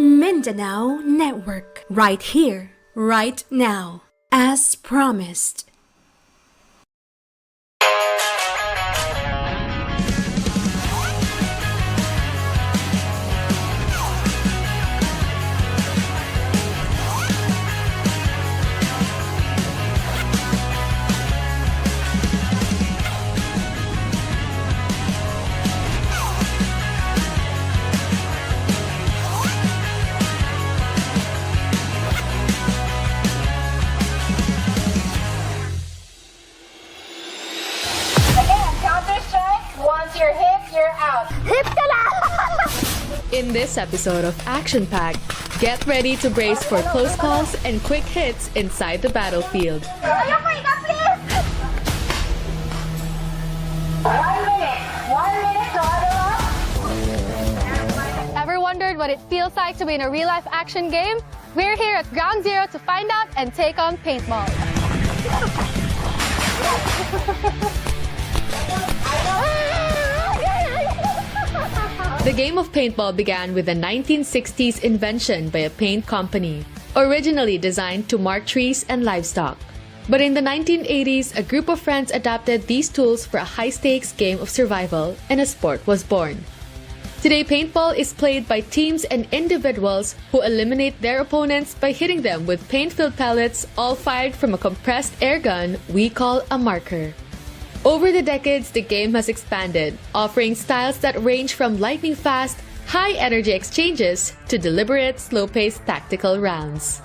Mindanao Network, right here, right now, as promised. Once you're hit, you're out. Hit ka na! In this episode of Action Pack, get ready to brace for close calls and quick hits inside the battlefield. Ayoko, ikaw, please! 1 minute. 1 minute to huddle up. Ever wondered what it feels like to be in a real-life action game? We're here at Ground Zero to find out and take on paintball. The game of paintball began with a 1960s invention by a paint company, originally designed to mark trees and livestock. But in the 1980s, a group of friends adapted these tools for a high-stakes game of survival, and a sport was born. Today, paintball is played by teams and individuals who eliminate their opponents by hitting them with paint-filled pellets, all fired from a compressed air gun we call a marker. Over the decades, the game has expanded, offering styles that range from lightning-fast, high-energy exchanges to deliberate, slow-paced tactical rounds.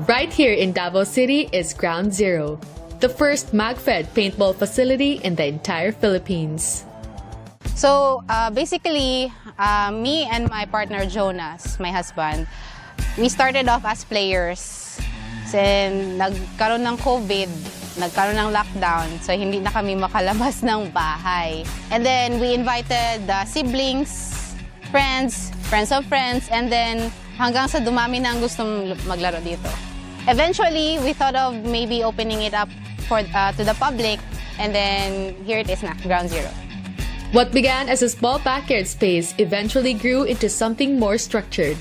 Right here in Davao City is Ground Zero, the first mag-fed paintball facility in the entire Philippines. So basically, me and my partner Jonas, my husband, we started off as players. Then nagkaroon ng COVID, nagkaroon ng lockdown, so hindi na kami makalabas ng bahay. And then we invited siblings, friends of friends, and then hanggang sa dumami na ang gustong maglaro dito. Eventually, we thought of maybe opening it up to the public, and then here it is na, Ground Zero. What began as a small backyard space eventually grew into something more structured.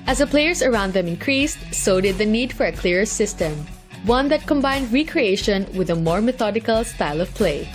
As the players around them increased, so did the need for a clearer system, one that combined recreation with a more methodical style of play.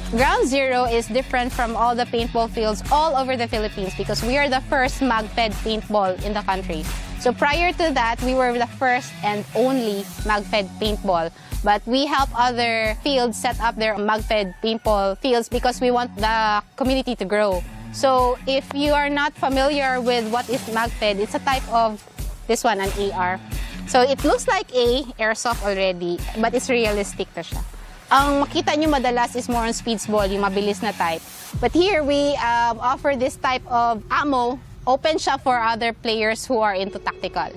Ground Zero is different from all the paintball fields all over the Philippines because we are the first mag-fed paintball in the country. So prior to that, we were the first and only mag-fed paintball. But we help other fields set up their mag-fed paintball fields because we want the community to grow. So if you are not familiar with what is mag-fed, it's a type of, this one, an AR. So it looks like a airsoft already, but it's realistic na siya. Ang makita nyo madalas is more on speedsball, yung mabilis na type. But here we offer this type of ammo. Open siya for other players who are into tactical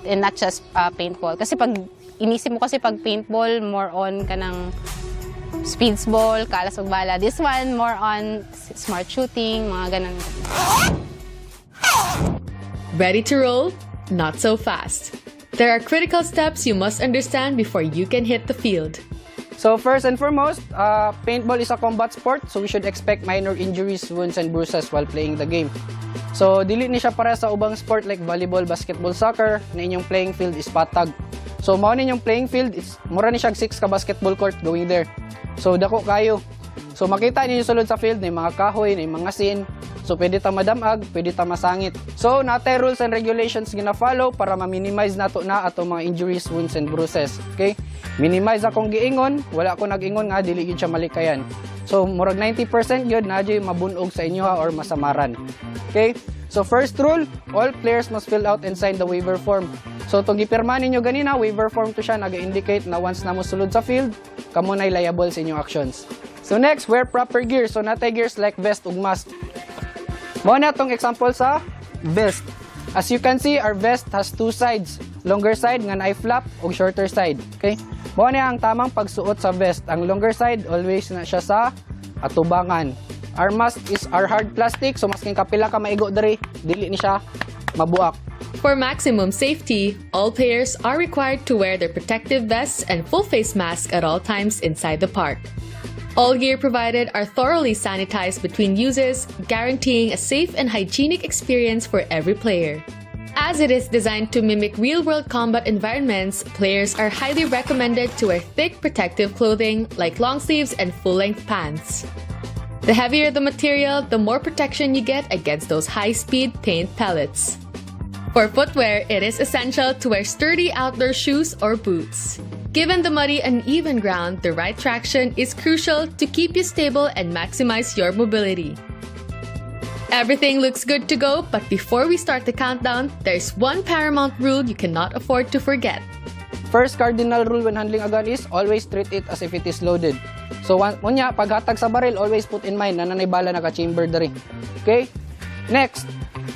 and not just paintball. Kasi pag inisip mo kasi pag paintball, more on ka ng speedsball, kalas ug bala. This one, more on smart shooting, mga ganun. Ready to roll? Not so fast. There are critical steps you must understand before you can hit the field. So first and foremost, paintball is a combat sport, so we should expect minor injuries, wounds, and bruises while playing the game. So dili ni siya para sa ubang sport like volleyball, basketball, soccer, na inyong playing field is patag. So mao ninyong playing field is mura ni siya 6 ka basketball court going there. So dako kayo. So makita ninyo sulod sa field, may mga kahoy, may mga sin. So pwede ta madamag, pwede ta masangit. So natay rules and regulations gina-follow para ma-minimize nato na ato mga injuries, wounds, and bruises. Okay? Minimize akong giingon, wala ako nag-ingon nga dili gyud siya malikayan. So murag 90% gyud na jay mabunog sa inyo or masamaran. Okay? So first rule, all players must fill out and sign the waiver form. So itong gipirma ninyo ganina, waiver form to siya nag-indicate na once na mo sulod sa field, kamo nay liable sa inyong actions. So next, wear proper gear. So natay gears like vest ug mask. Mao na tong example sa vest. As you can see, our vest has two sides. Longer side nga na flap ug shorter side. Okay? Mao na ang tamang pagsuot sa vest. Ang longer side always na siya sa atubangan. Our mask is our hard plastic, so masking kapila ka maigo diri, dili ni siya mabuak. For maximum safety, all players are required to wear their protective vests and full face masks at all times inside the park. All gear provided are thoroughly sanitized between uses, guaranteeing a safe and hygienic experience for every player. As it is designed to mimic real-world combat environments, players are highly recommended to wear thick protective clothing like long sleeves and full-length pants. The heavier the material, the more protection you get against those high-speed paint pellets. For footwear, it is essential to wear sturdy outdoor shoes or boots. Given the muddy, uneven ground, the right traction is crucial to keep you stable and maximize your mobility. Everything looks good to go, but before we start the countdown, there's one paramount rule you cannot afford to forget. First cardinal rule when handling a gun is always treat it as if it is loaded. So, unya, paghatag sa baril, always put in mind na nanay bala naka-chamber the ring. Okay? Next,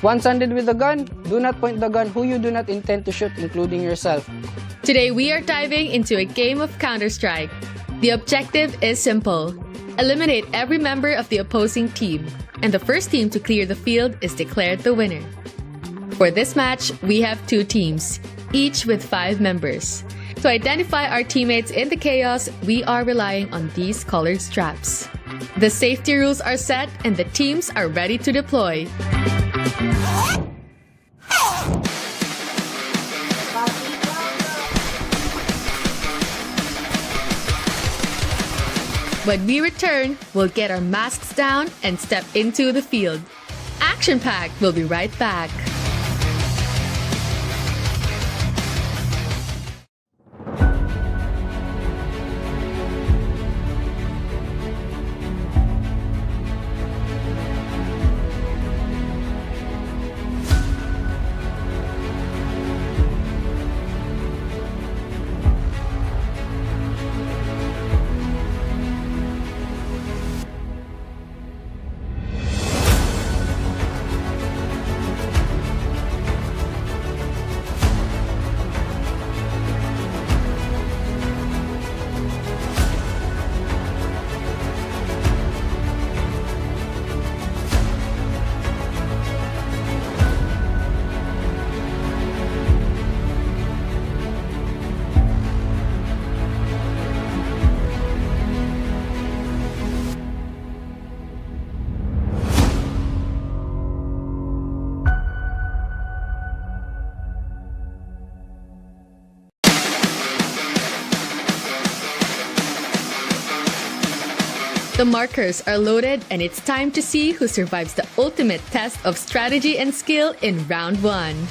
once handled with the gun, do not point the gun who you do not intend to shoot, including yourself. Today, we are diving into a game of Counter-Strike. The objective is simple. Eliminate every member of the opposing team, and the first team to clear the field is declared the winner. For this match, we have 2 teams, each with 5 members. To identify our teammates in the chaos, we are relying on these colored straps. The safety rules are set and the teams are ready to deploy. When we return, we'll get our masks down and step into the field. Action-packed, we'll be right back. The markers are loaded and it's time to see who survives the ultimate test of strategy and skill in round 1.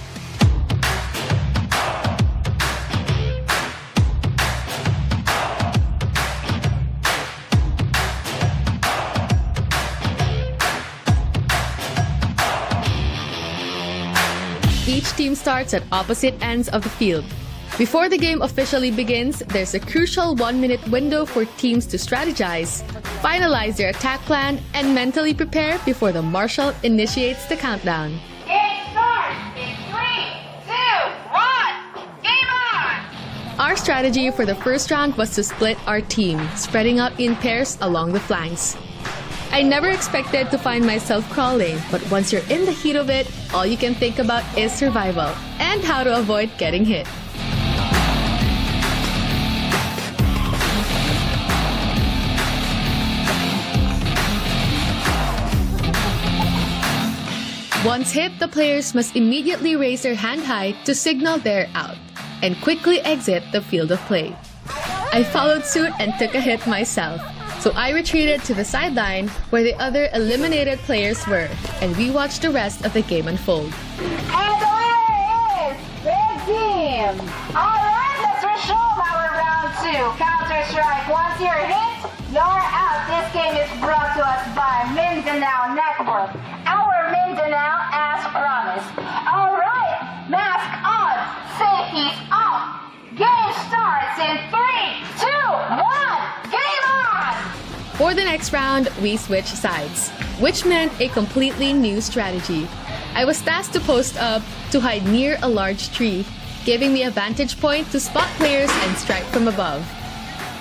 Each team starts at opposite ends of the field. Before the game officially begins, there's a crucial 1-minute window for teams to strategize, finalize their attack plan, and mentally prepare before the marshal initiates the countdown. Game starts in 3, 2, 1. Game on! Our strategy for the first round was to split our team, spreading out in pairs along the flanks. I never expected to find myself crawling, but once you're in the heat of it, all you can think about is survival and how to avoid getting hit. Once hit, the players must immediately raise their hand high to signal they're out and quickly exit the field of play. I followed suit and took a hit myself, so I retreated to the sideline where the other eliminated players were, and we watched the rest of the game unfold. And the winner is Red Team! Alright, let's resume our round 2. Counter-Strike. Once you're hit, you're out. This game is brought to us by Mindanao Network. Our Mindanao as promised. Alright, mask on, safety's off. Game starts in 3, 2, 1, game on! For the next round, we switched sides, which meant a completely new strategy. I was tasked to post up to hide near a large tree, giving me a vantage point to spot players and strike from above.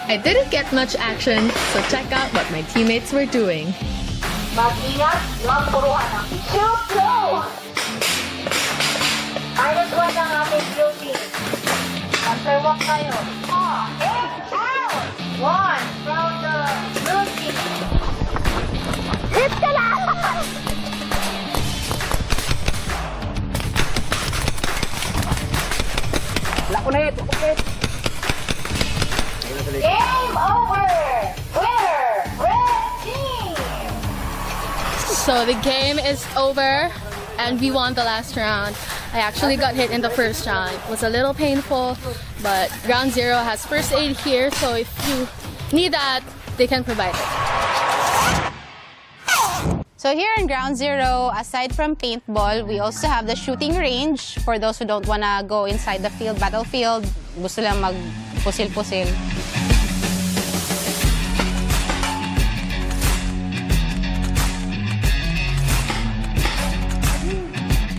I didn't get much action, so check out what my teammates were doing. Mag-ingat, huwag puruhan ng shoot, go! -1 ang ating blue team. After walk tayo. It's out! 1 from the blue team. Hit ka lang! So the game is over and we won the last round. I actually got hit in the first round. It was a little painful, but Ground Zero has first aid here, so if you need that, they can provide it. So here in Ground Zero, aside from paintball, we also have the shooting range for those who don't wanna go inside the field, battlefield, gusto lang mag-pusil-pusil.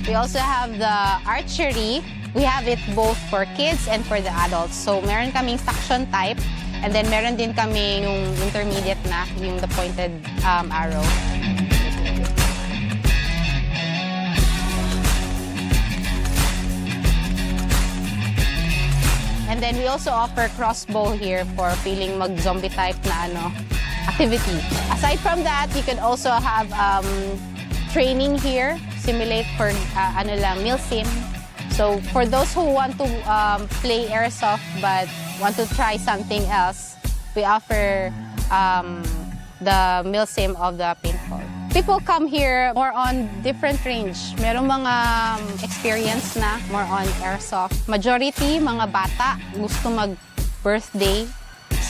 We also have the archery. We have it both for kids and for the adults. So meron kaming suction type, and then meron din kami yung intermediate na, yung the pointed arrow. And then we also offer crossbow here for feeling mag-zombie type na activity. Aside from that, you can also have training here, simulate for meal sim. So for those who want to play airsoft but want to try something else, we offer the meal sim of the paintball. People come here more on different range. Merong mga experience na more on airsoft. Majority, mga bata, gusto mag-birthday.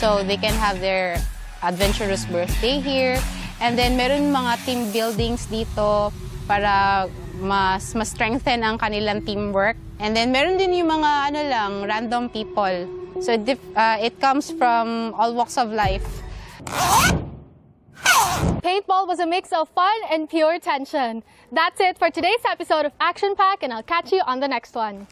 So they can have their adventurous birthday here. And then meron mga team buildings dito para mas strengthen ang kanilang teamwork. And then meron din yung mga random people. So it comes from all walks of life. Paintball was a mix of fun and pure tension. That's it for today's episode of Action Pack, and I'll catch you on the next one.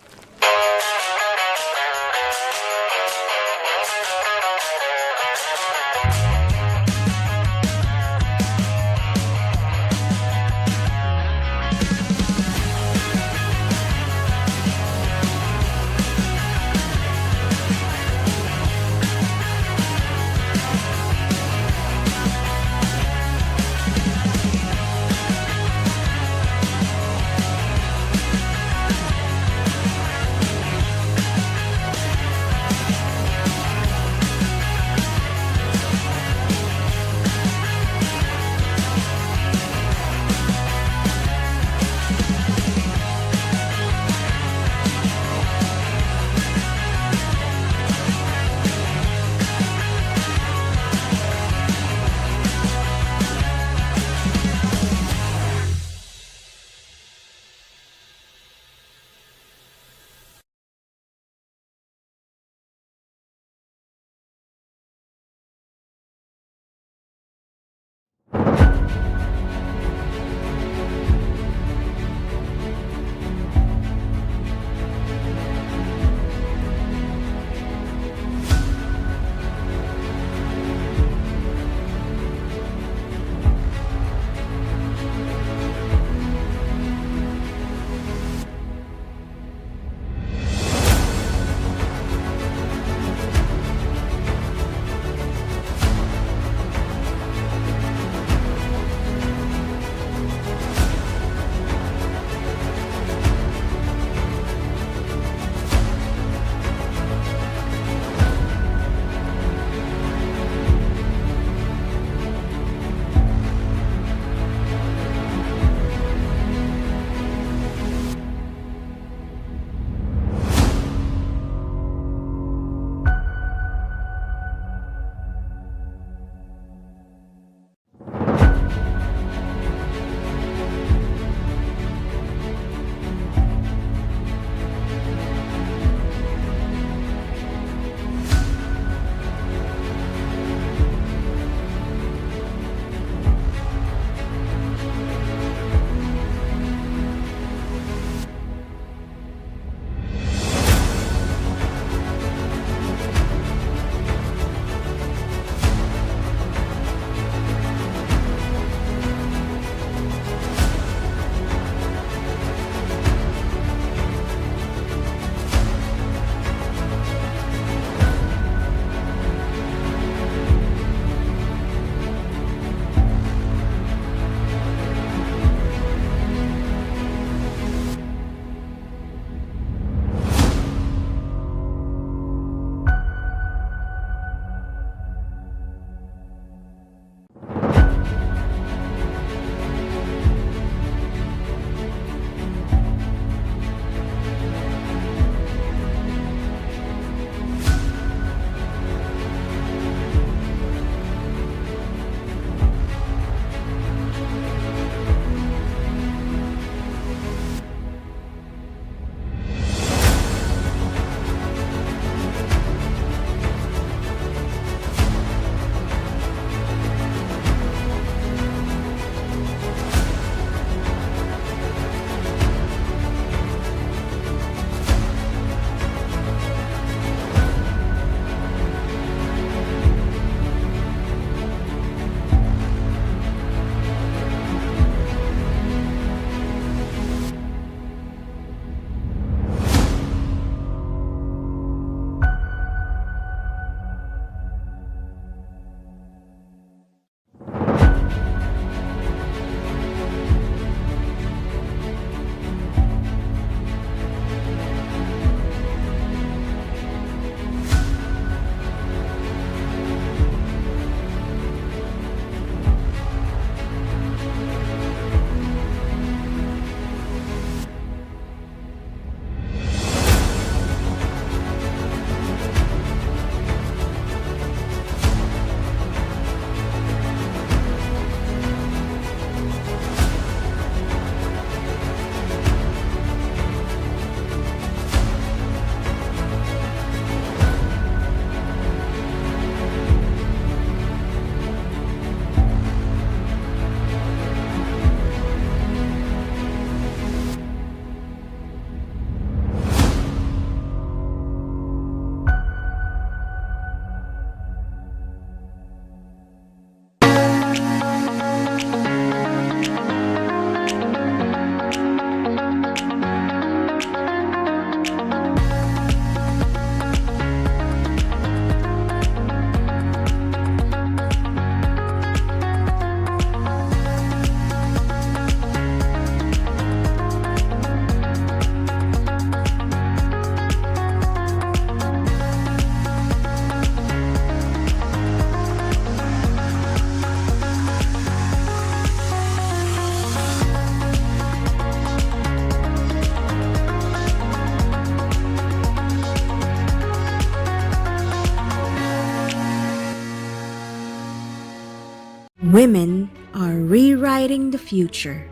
Women are rewriting the future,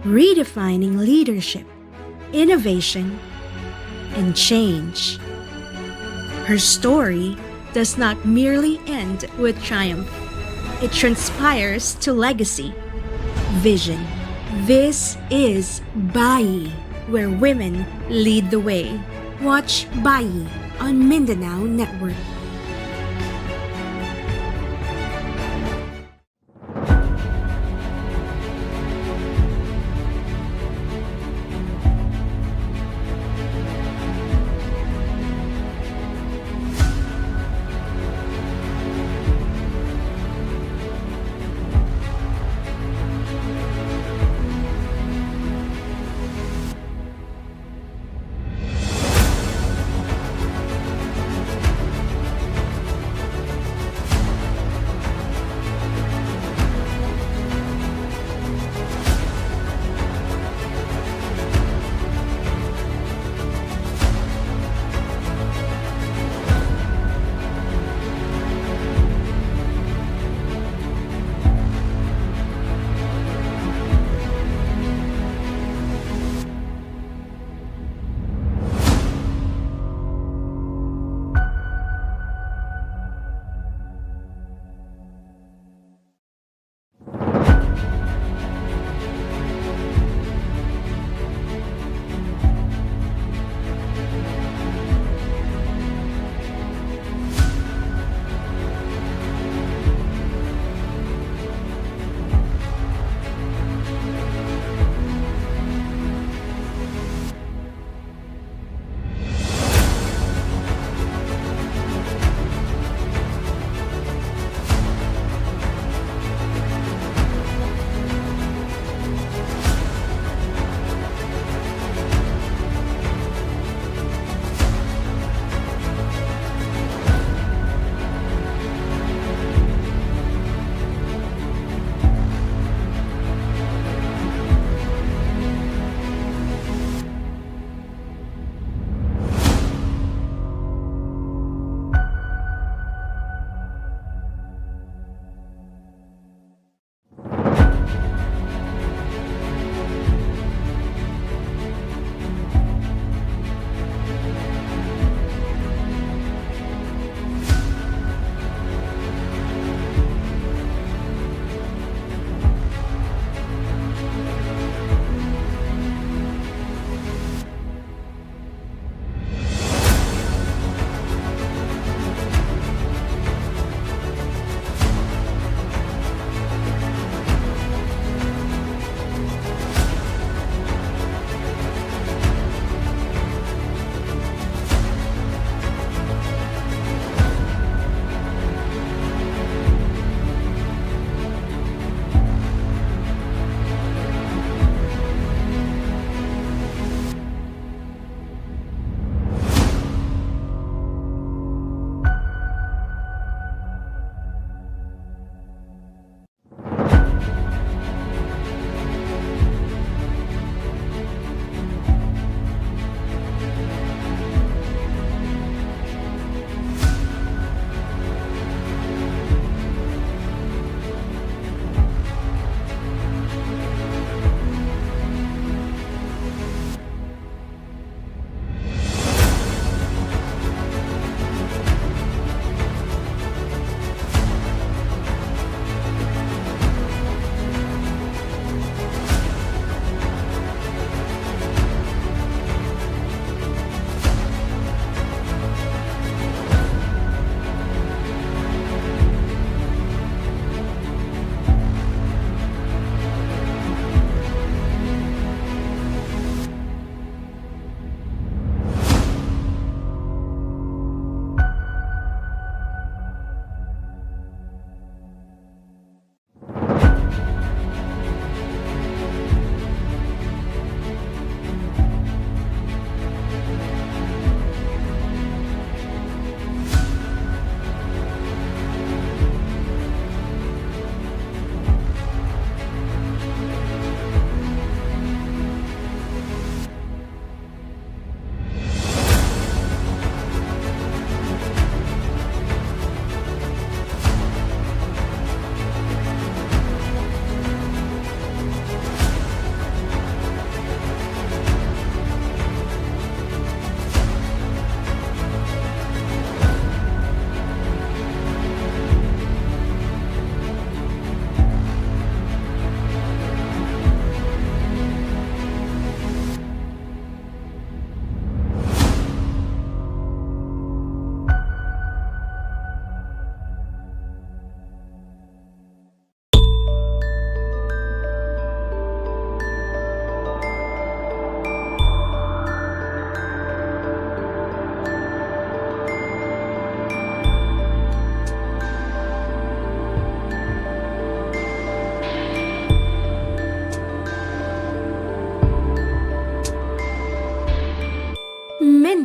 redefining leadership, innovation, and change. Her story does not merely end with triumph. It transpires to legacy, vision. This is Bayi, where women lead the way. Watch Bayi on Mindanao Network.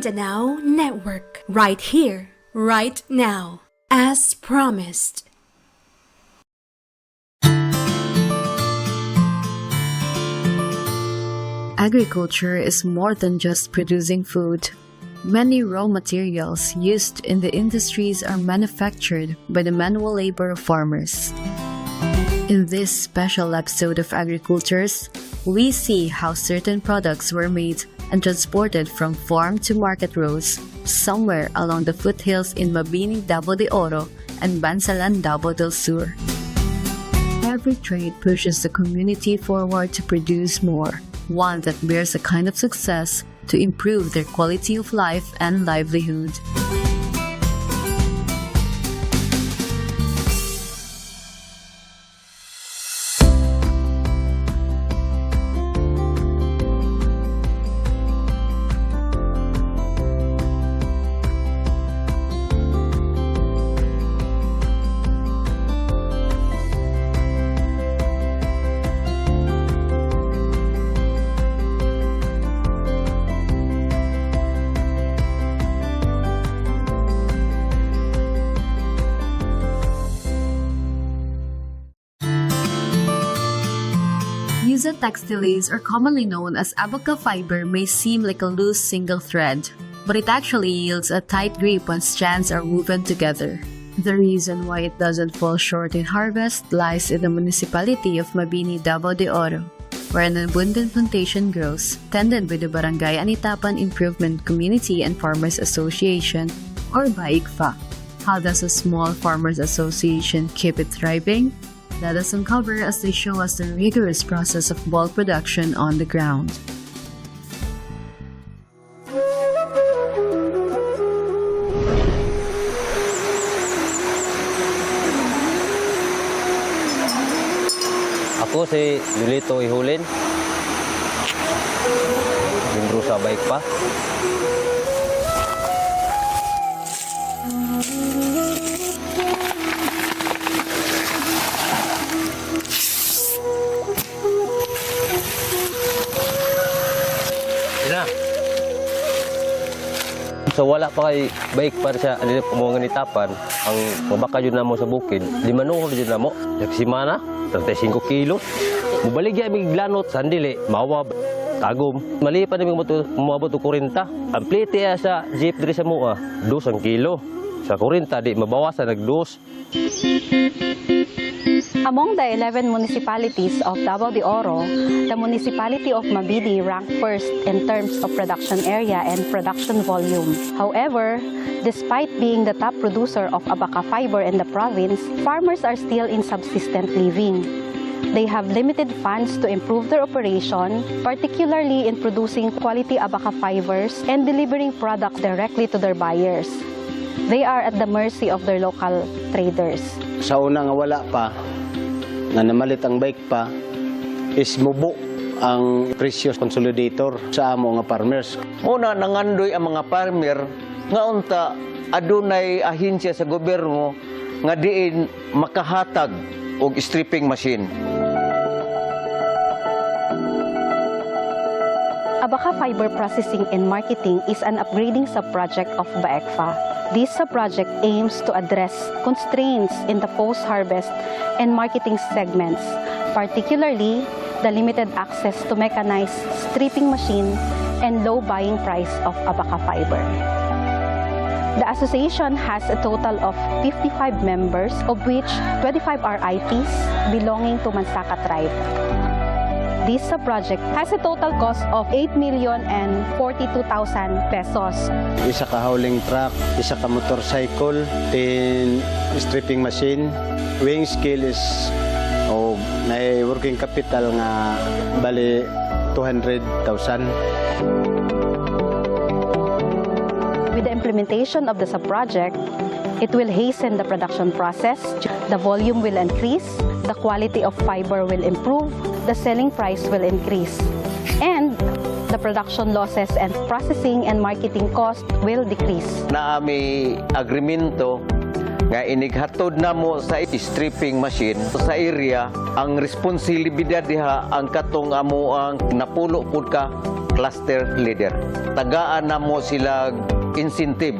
Mindanao Network, right here, right now, as promised. Agriculture is more than just producing food. Many raw materials used in the industries are manufactured by the manual labor of farmers. In this special episode of Agricultures, we see how certain products were made and transported from farm to market roads somewhere along the foothills in Mabini, Davao de Oro and Bansalan, Davao del Sur. Every trade pushes the community forward to produce more, one that bears a kind of success to improve their quality of life and livelihood. Yuza textiles, or commonly known as abaca fiber, may seem like a loose single thread, but it actually yields a tight grip when strands are woven together. The reason why it doesn't fall short in harvest lies in the municipality of Mabini, Davao de Oro, where an abundant plantation grows, tended by the Barangay Anitapan Improvement Community and Farmers Association, or BAICFA. How does a small farmers association keep it thriving? Let us uncover as they show us the rigorous process of bulk production on the ground. Ako si Julito Ihulin, membro sa BAICFA. So wala pa kay BAICFA siya adili mo nga nitapan ang mabaka jud namo sa bukid. Di manuhol jud namo. Simana 35 kilo. Mubaligya mig glanot sandili mawa tagom. Mali pa naming moabot og 40. Ang plite sa jeep diri sa mua 2 kilo. Sa 40 di mabawasan nag-2. Among the 11 municipalities of Davao de Oro, the municipality of Mabini ranked first in terms of production area and production volume. However, despite being the top producer of abaca fiber in the province, farmers are still in subsistent living. They have limited funds to improve their operation, particularly in producing quality abaca fibers and delivering products directly to their buyers. They are at the mercy of their local traders. Sa una nga wala pa, nga namalit ang BAICFA, is mubo ang presyo consolidator sa amo nga farmers. Una, nangandoy ang mga farmer nga unta adunay ahinsya sa gobyerno nga diin makahatag og stripping machine. Abaca fiber processing and marketing is an upgrading sub-project of BAICFA. This sub-project aims to address constraints in the post-harvest and marketing segments, particularly the limited access to mechanized stripping machine and low buying price of abaca fiber. The association has a total of 55 members, of which 25 are IPs belonging to Mansaka tribe. This sub-project has a total cost of 8,042,000 pesos. Isa ka hauling truck, isa ka motorcycle, 10 stripping machine, weighing scale is na working capital nga bali 200,000. With the implementation of the sub-project, it will hasten the production process, the volume will increase, the quality of fiber will improve, the selling price will increase, and the production losses and processing and marketing cost will decrease. Naami agreemento nga inighatod namo sa stripping machine sa area ang responsibilidad diha ang katong amo ang napulo pud ka cluster leader. Tagaan na mo sila incentive.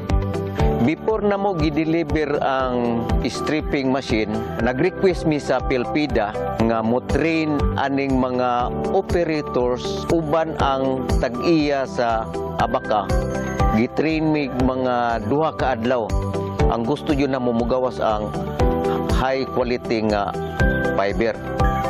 Before na mo gideliver ang stripping machine, nag-request mi sa Pilpida nga mo train aning mga operators uban ang tag-iya sa Abaka. Gitrain mi mga 2 ka adlaw. Ang gusto yun na mo mugawas ang high quality nga fiber.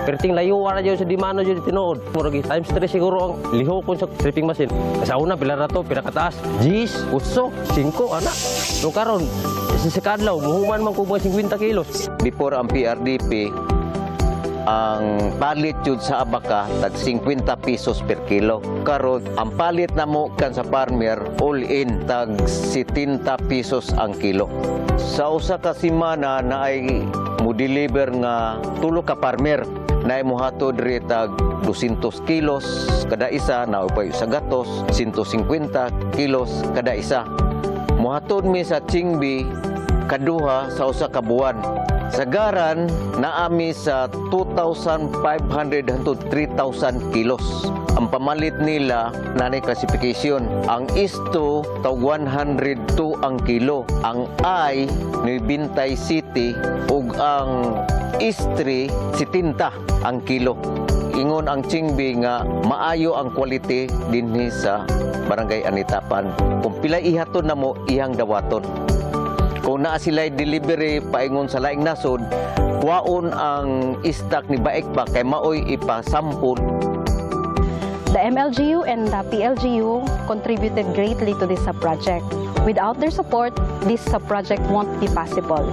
Perting layuan na dyan sa dimano dyan tinood. Murag times 3 siguro ang liho ko sa stripping machine. Sa una, pilar na to, pinakataas. 10, 8, 5, anak. Nung karon, sa kadlaw, muhuman man ko mga 50 kilos. Before ang PRDP, ang palit yun sa Abaka, tag 50 pesos per kilo. Karon, ang palit na mo kan sa farmer, all in, tag 70 pesos ang kilo. Sa usa ka semana na ay mo deliver nga 3 ka farmer na imuhatod diri tag 200 kilos kada isa, na upay sa gatos 150 kilos kada isa. Muhatod mi sa Chingbi kaduha sa usa ka buwan. Sa Garan naami sa 2,500 hangtod 3,000 kilos. Ang pamalit nila nanay classification. Ang isto tawag 102 ang kilo. Ang I ni Bintay City ug ang Istri 70 ang kilo. Ingon ang Chingbi nga maayo ang quality dinhi sa Barangay Anitapan. Kung pilay ihaton na mo, iyang dawaton. Kung naa sila'y delivery paingon sa laing nasod, kuwaon ang stock ni Baik pa kay maoy ipasampol. The MLGU and the PLGU contributed greatly to this sub-project. Without their support, this sub-project won't be possible.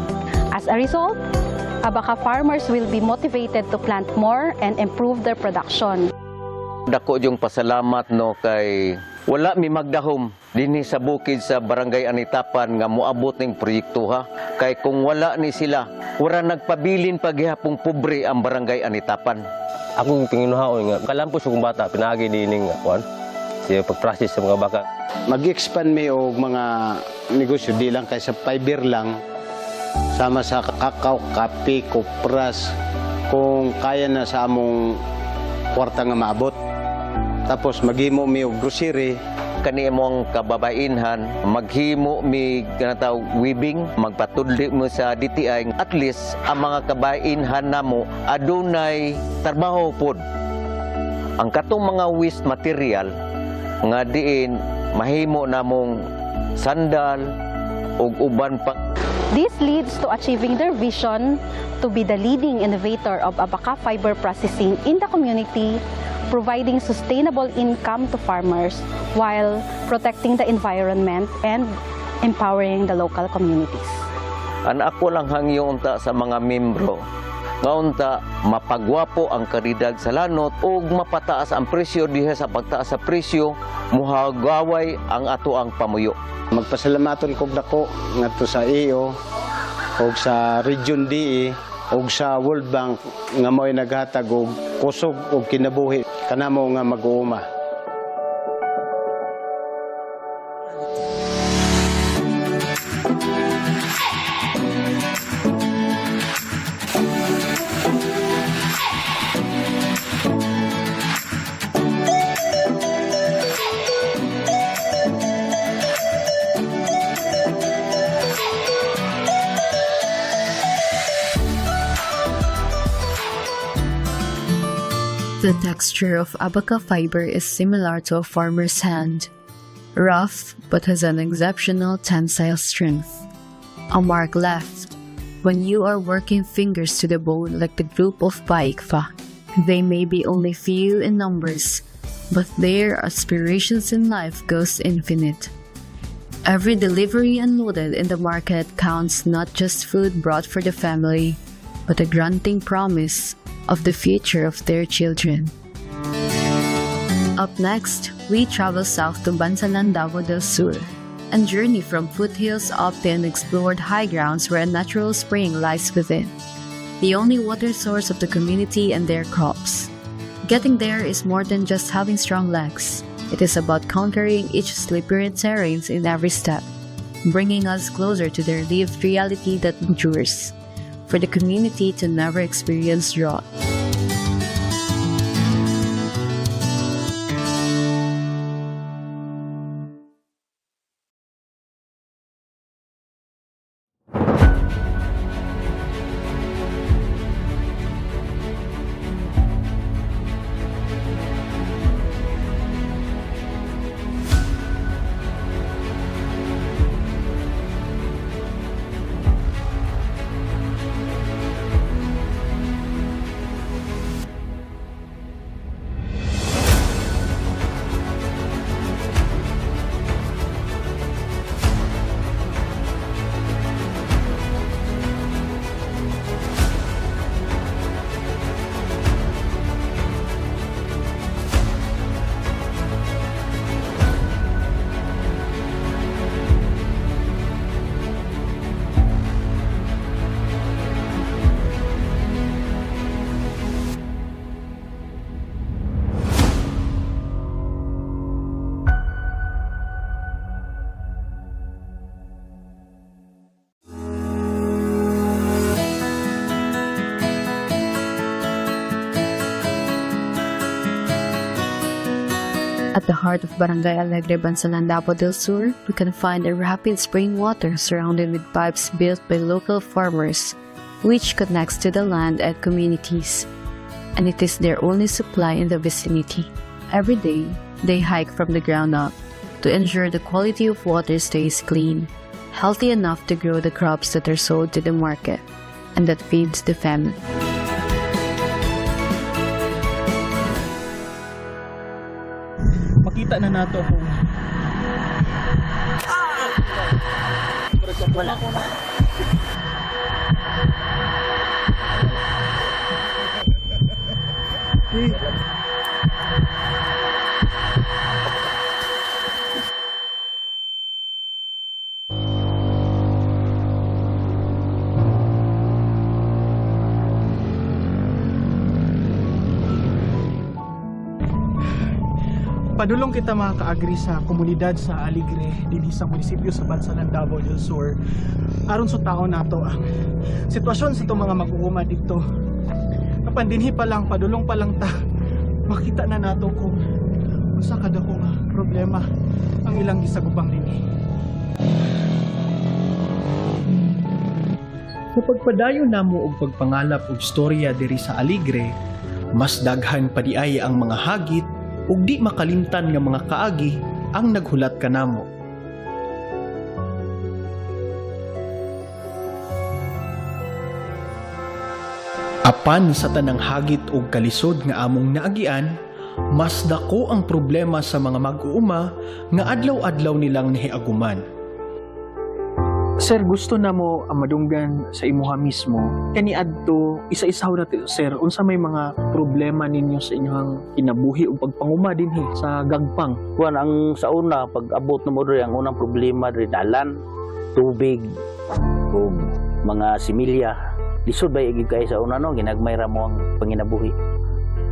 As a result, Abaka farmers will be motivated to plant more and improve their production. Dako yung pasalamat no kay wala mi magdahom dinhi sa bukid sa Barangay Anitapan nga moabot ning proyekto ha. Kay kung wala ni sila, wala nagpabilin paghihapong pobre ang Barangay Anitapan. Akong pinginuhaon nga, kalampos yung bata, pinagi din nga, kuan, siya pag-process sa mga baka. Mag-expand mi og mga negosyo, di lang kay sa fiber lang, sama sa kakao, kape, kopras, kung kaya na sa among kwarta nga maabot. Tapos maghimo mi og grocery. Kani imong kababainhan, maghimo mi kanataw weaving, magpatudli mo sa DTI. At least ang mga kababainhan namo adunay trabaho pod. Ang katong mga waste material nga diin mahimo namong sandal ug uban pa. This leads to achieving their vision to be the leading innovator of Abaka fiber processing in the community, providing sustainable income to farmers while protecting the environment and empowering the local communities. Ang ako lang hangyo unta sa mga membro, nga unta mapagwapo ang kalidad sa lanot ug mapataas ang presyo diha sa pagtaas sa presyo, muhagaway ang ato ang pamuyo. Magpasalamaton kog dako ngadto sa EO ug sa Region DE ug sa World Bank nga mo'y naghatag og kusog og kinabuhi kanamo nga mag-uuma. The texture of Abaka fiber is similar to a farmer's hand, rough but has an exceptional tensile strength. A mark left when you are working fingers to the bone like the group of Baikfa. They may be only few in numbers, but their aspirations in life goes infinite. Every delivery unloaded in the market counts not just food brought for the family, but a granting promise of the future of their children. Up next, we travel south to Bansalan, Davao del Sur, and journey from foothills up to unexplored high grounds where a natural spring lies within, the only water source of the community and their crops. Getting there is more than just having strong legs. It is about conquering each slippery terrains in every step, bringing us closer to their lived reality that endures, for the community to never experience drought. At the heart of Barangay Alegre, Bansalan, Davao del Sur, we can find a rapid spring water surrounded with pipes built by local farmers, which connects to the land and communities. And it is their only supply in the vicinity. Every day, they hike from the ground up to ensure the quality of water stays clean, healthy enough to grow the crops that are sold to the market, and that feeds the family. Makita na nato kung wala. Padulong kita mga kaagri sa komunidad sa Alegre dinhi sa munisipyo sa Bansalan, Davao del Sur aron sa taon nato ang sitwasyon sa itong mga mag-uuma dito. Kapandinhi pa lang, padulong pa lang ta, makita na nato kung unsa kadako nga problema ang ilang gisagubang dinhi. Sa pagpadayon namo og pagpangalap og storya diri sa Alegre, mas daghan pa diay ang mga hagit ug di makalimtan nga mga kaagi ang naghulat kanamo. Apan sa tanang hagit ug kalisod nga among naagian, mas dako ang problema sa mga mag-uuma nga adlaw-adlaw nilang nahiaguman. Sir, gusto na mo ang madunggan sa imuha mismo. Kani adto isa-isaw natin, sir, unsa may mga problema ninyo sa inyong kinabuhi o pagpanguma dinhi sa gagpang? Kuan ang sa una pag abot na mo diri ang unang problema diri dalan, tubig ug mga similya. Lisod ba igid kay sa una no ginagmay ra mo ang panginabuhi.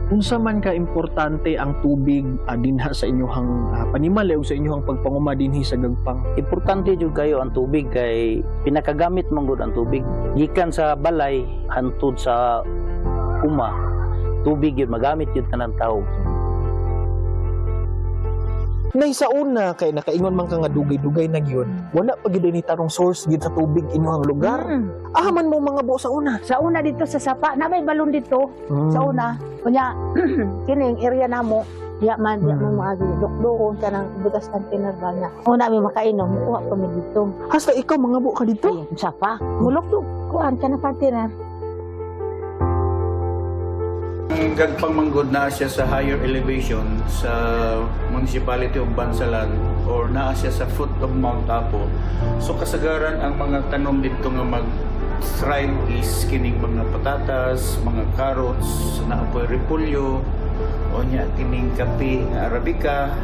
Unsa man ka importante ang tubig dinha sa inyong panimala o sa inyong pagpanguma dinhi sa gagpang? Importante jud kayo ang tubig kay pinakagamit man gud ang tubig gikan sa balay hantud sa uma. Tubig yun magamit yun kanang tawo. Nay sa una kay nakaingon man ka nga dugay-dugay na gyud. Wala pa gid ni tarong source gid sa tubig inyong lugar. Ahaman mo mga buo sa una. Sa una dito sa sapa, na may balon dito. Sa una, kunya kining area namo, diya man mo maagi dokdoon kanang butas container ba niya. Una may makainom, kuha pa mi dito. Hasta ikaw mga buo ka dito. Sapa, mulok to. Kuan kana container. Ang gagpang manggod na siya sa higher elevation sa municipality of Bansalan or naa siya sa foot of Mount Apo. So kasagaran ang mga tanom dito nga mag-thrive is kining mga patatas, mga carrots, naapoy repolyo, o nya kining kape nga arabica.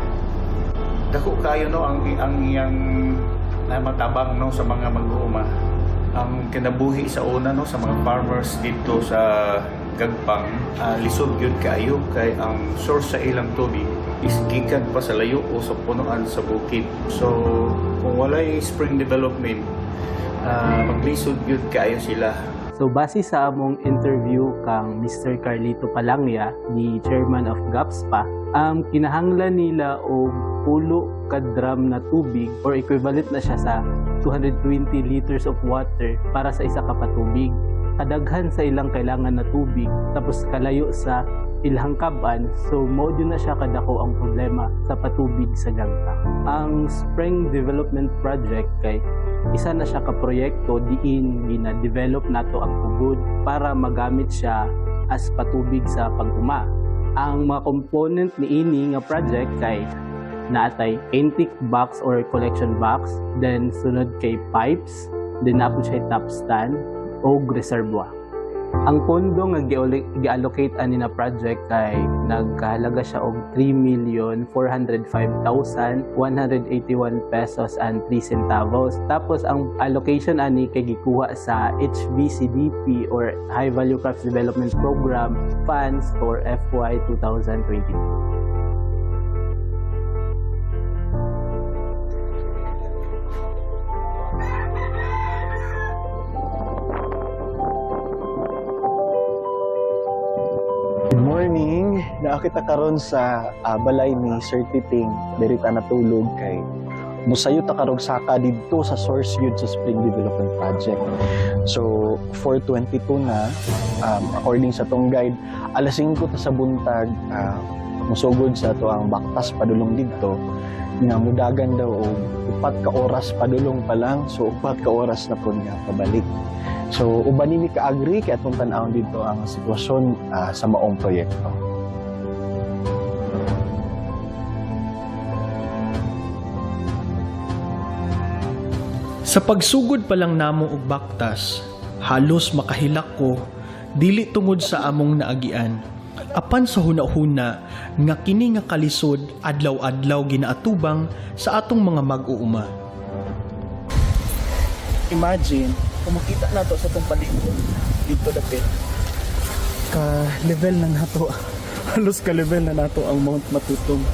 Dako kayo no ang iyang matabang no sa mga mag-uuma. Ang kinabuhi sa una no sa mga farmers dito sa gagpang lisod gyud kayo kay ang source sa ilang tubig is gikan pa sa layo o sa punuan sa bukid. So kung walay spring development maglisod gyud kayo sila. So base sa among interview kang Mr. Carlito Palangya, the chairman of GAPSPA, kinahanglan nila og pulo ka drum na tubig or equivalent na siya sa 220 liters of water para sa isa ka patubig. Kadaghan sa ilang kailangan na tubig tapos kalayo sa ilang kaban, so mo na siya kadako ang problema sa patubig sa gagpang. Ang Spring Development Project kay isa na siya ka proyekto diin gina-develop nato ang tubod para magamit siya as patubig sa pag-uma. Ang mga component ni ini nga project kay naatay intake box or collection box, then sunod kay pipes, then napod siya tap stand o reservoir. Ang pondo nga gi-allocate ani na project kay nagkahalaga siya og 3,405,181 pesos and 3 centavos. Tapos ang allocation ani kay gikuha sa HVCDP or High Value Crops Development Program funds for FY 2022. Good morning. Nakakita karon sa balay ni Sir Titing, diri ta natulog kay musayo ta karog saka didto sa source yun sa Spring Development Project. So 4:22 na according sa tong guide, alas 5 ta sa buntag musugod sa to ang baktas padulong didto nga mudagan daw og 4 ka oras padulong pa lang, so 4 ka oras na pud nga pabalik. So uban ni ka-agree kay atong tan-awon dito ang sitwasyon sa maong proyekto. Sa pagsugod pa lang namo og baktas, halos makahilak ko dili tungod sa among naagian. Apan sa huna-huna nga kini nga kalisod adlaw-adlaw ginaatubang sa atong mga mag-uuma. Imagine, kung makita nato sa itong palibot dito dapit, ka-level na nato, halos ka-level na nato ang Mount Matutong.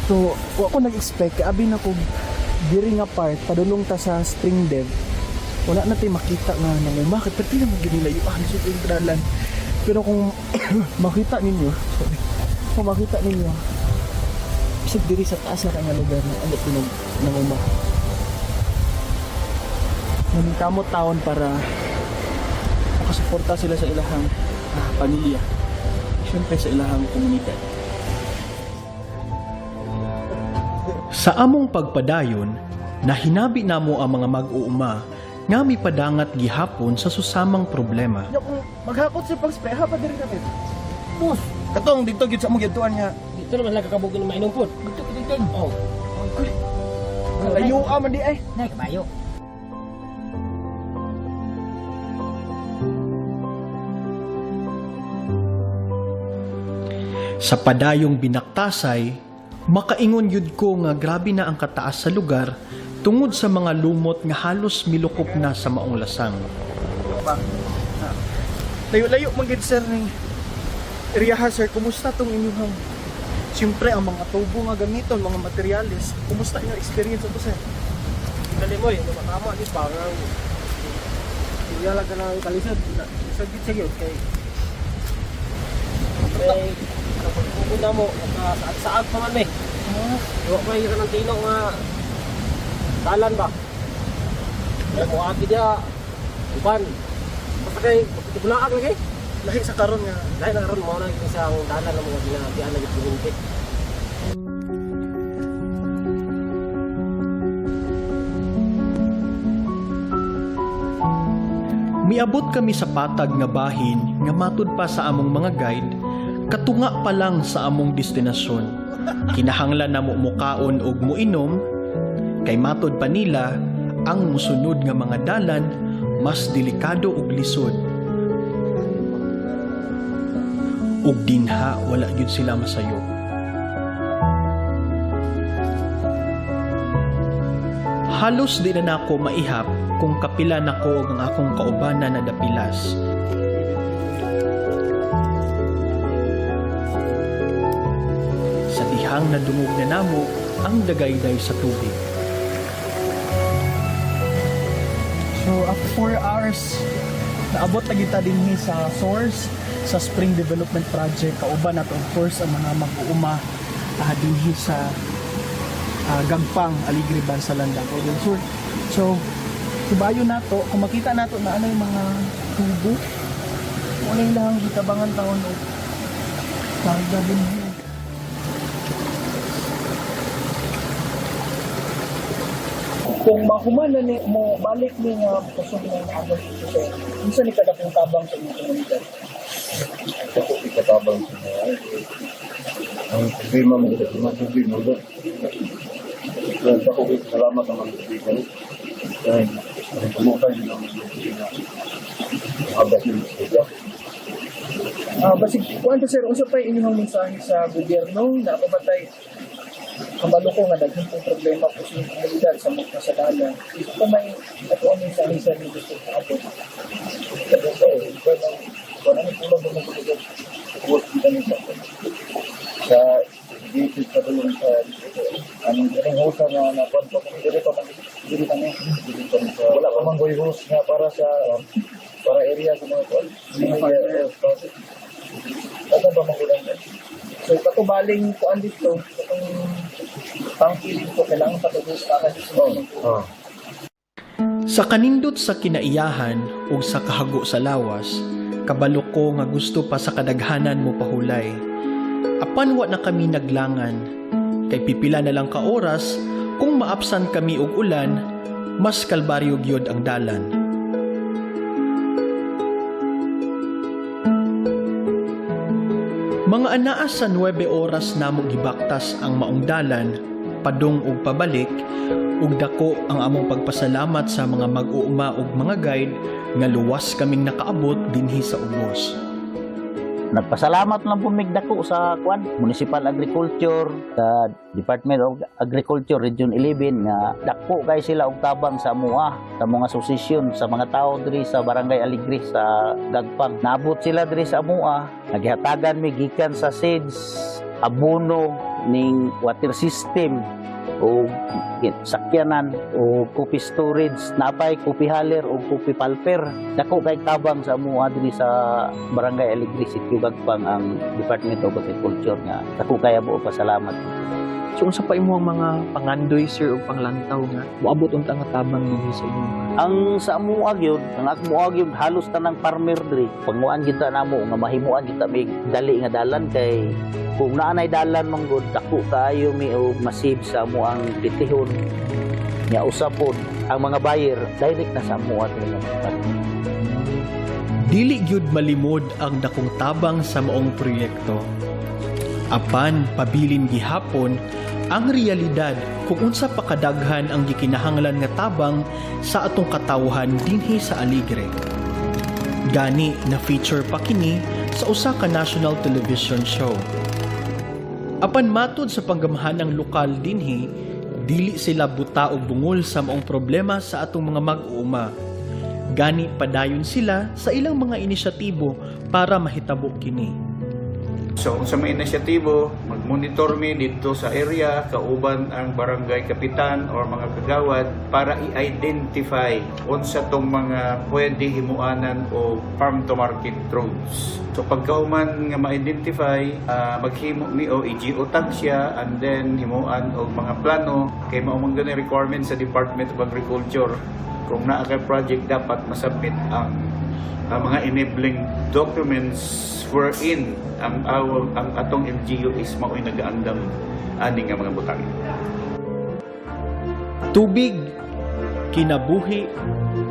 So, ako nag-expect, abi na kung diri nga part, padulong ta sa Spring Dev, wala natin makita nga nangumakit, pero di naman ginilayuan sa dalan. Pero kung makita ninyo, isip diri sa taas na nga lugar na ano pinag nangumakit. Nagkamot taon para makasuporta sila sa ilahang pamilya, siyempre sa ilahang komunidad. Sa among pagpadayon, nahinabi namo ang mga mag-uuma nga mipadangat gihapon sa susamang problema. Kung maghakot si pag-spray, hapa diri kami. Bus, katong dito gid sa among gituan nga. Dito naman lang kakabugin na mainom pod. Dito. Oh. Okay. Layo man di ay. Nay kabayo. Sa padayong binaktasay, makaingon yud ko nga grabe na ang kataas sa lugar tungod sa mga lumot nga halos milukop na sa maong lasang. Layo-layo manggid sir ning area ha sir, kumusta tong inyong siyempre ang mga tubo nga gamiton, mga materyales, kumusta yung experience ito sir? Dali mo yung matama di parang iyala ka na kalisod, sagit sa kay kapag na mo, saag pa man eh. Iwa pa yung ng tino nga dalan ba? Kaya mo ati dia, uban. Basta kay, bulaak lagi. Lahi sa karon nga. Lahi na karon mo na isang dalan na mga ginagawa na gipinuntik. Miabot kami sa patag nga bahin nga matud pa sa among mga guide, katunga pa lang sa among destinasyon. Kinahanglan na mo mukaon og muinom, kay matod pa nila ang musunod nga mga dalan mas delikado ug lisod. Ug dinha wala gyud sila masayo. Halos di na nako maihap kung kapila nako og ang akong kaubanan na dapilas. Sa dihang nadungog na namo ang dagayday sa tubig. So after 4 hours, naabot na kita dinhi sa source sa Spring Development Project. Kauban nato of course ang mga mag-uuma dinhi sa Gagpang, Aligre, Bansalan, Davao del Sur. So subayo nato, kung makita nato na ano yung mga tubo, wala lang gitabangan taon o karga dinhi. Kung mahuman na ni mo balik ni nga kusog ng agos ito, isa ni kada pong tabang sa inyong komunidad. Ako ikatabang sa mga ang problema mo dito, mga problema mo dito. Kaya sa ako salamat ang mga kaibigan. Dahil tumukay din ang mga kaibigan. Habas yung studio. Basig, kuwanto sir, unsa pa inyong mensahe sa gobyerno na pamatay kabalo ko nga daghang pong problema po sa komunidad sa mga kasadalan. Ito pa may ato ang mensahe sa mga gusto sa ato. Wala na po lang mga komunidad. Kuwag kita nito. Sa gitid sa tulong sa anong host na nakuhan po kami dito kami. Wala pa mang host nga para sa area sa mga kuwan. Ano ba magulang yan? So katubaling kuan dito, itong pangkilig ko kailangan patubos ka dito. Sa kanindot sa kinaiyahan o sa kahago sa lawas, kabalo ko nga gusto pa sa kadaghanan mo pahulay. Apan wa na kami naglangan, kay pipila na lang ka oras, kung maapsan kami og ulan, mas kalbaryo gyud ang dalan. Mga anaa sa 9 oras namo gibaktas ang maong dalan, padung ug pabalik, ug dako ang among pagpasalamat sa mga mag-uuma ug mga guide nga luwas kaming nakaabot dinhi sa ubos. Nagpasalamat lang po migdako sa Municipal Agriculture, sa Department of Agriculture Region 11 nga dako kay sila og tabang sa amuha, sa mga asosasyon, sa mga tao diri sa Barangay Aligre sa Gagpang. Naabot sila diri sa amuha, naghatagan mi gikan sa seeds, abono ning water system o sakyanan o coffee storage, napay coffee haler o coffee pulper. Dako kay tabang sa amuha diri sa Barangay Aligre, Sitio Gagpang ang Department of Agriculture nga dako kay abo pasalamat. So unsa pa imong mga pangandoy sir o panglantaw nga moabot unta nga tabang dinhi sa inyo? Ang sa amuha gyud, ang amuha gyud halos tanang farmer diri. Pagmuan kita namo nga mahimuan kita mig dali nga dalan kay kung naanay dalan manggod dako kaayo mi og masib sa amuang pitihon. Nya usapod ang mga buyer direct na sa amuha nila. Dili gyud malimod ang dakong tabang sa maong proyekto. Apan pabilin gihapon ang realidad kung unsa pa kadaghan ang gikinahanglan nga tabang sa atong katawhan dinhi sa Aligre. Gani na feature pa kini sa usa ka national television show. Apan matud sa panggamhanang lokal dinhi, dili sila buta og bungol sa maong problema sa atong mga mag-uuma. Gani padayon sila sa ilang mga inisyatibo para mahitabo kini. So sa mga inisyatibo, mag-monitor mi dito sa area, kauban ang barangay kapitan or mga kagawad para i-identify unsa tong mga pwede himuanan o farm to market roads. So pagkauman nga ma-identify, maghimo mi o i-geotag siya and then himuan og mga plano kay mao man gani requirement sa Department of Agriculture. Kung naa kay project dapat masubmit ang mga enabling documents wherein ang atong LGU is mao'y nagaandam ani nga mga butang. Tubig, kinabuhi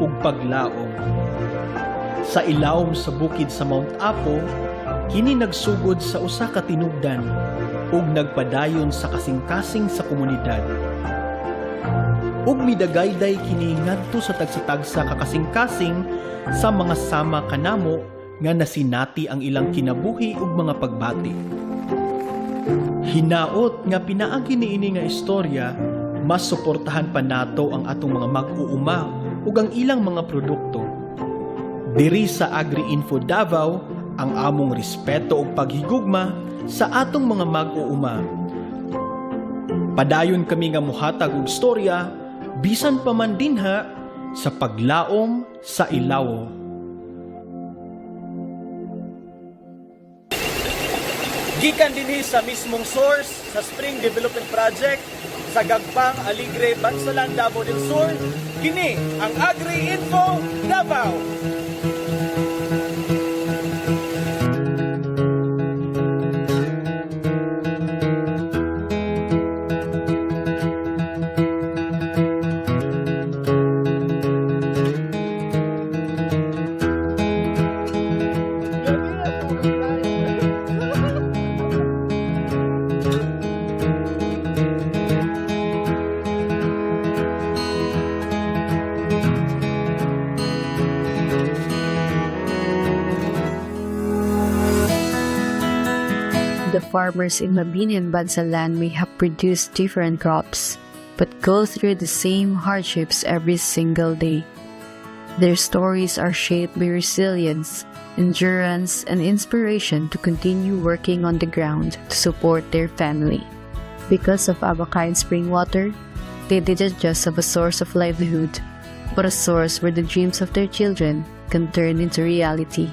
ug paglaom. Sa ilawom sa bukid sa Mount Apo, kini nagsugod sa usa ka tinubdan ug nagpadayon sa kasing-kasing sa komunidad. Ug midagayday kini ngadto sa tagsa-tagsa kakasing-kasing sa mga sama kanamo nga nasinati ang ilang kinabuhi ug mga pagbati. Hinaot nga pinaagi niini nga istorya, mas suportahan pa nato ang atong mga mag-uuma ug ang ilang mga produkto. Diri sa Agri-Info Davao, ang among respeto ug paghigugma sa atong mga mag-uuma. Padayon kami nga muhatag og istorya bisan pa man dinha sa paglaom sa ilawo. Gikan dinhi sa mismong source sa Spring Development Project sa Gagpang, Aligre, Bansalan, Davao del Sur, kini ang Agri-Info Davao. The farmers in Mabini and Bansalan may have produced different crops, but go through the same hardships every single day. Their stories are shaped by resilience, endurance, and inspiration to continue working on the ground to support their family. Because of Abakayan spring water, they didn't just have a source of livelihood, but a source where the dreams of their children can turn into reality.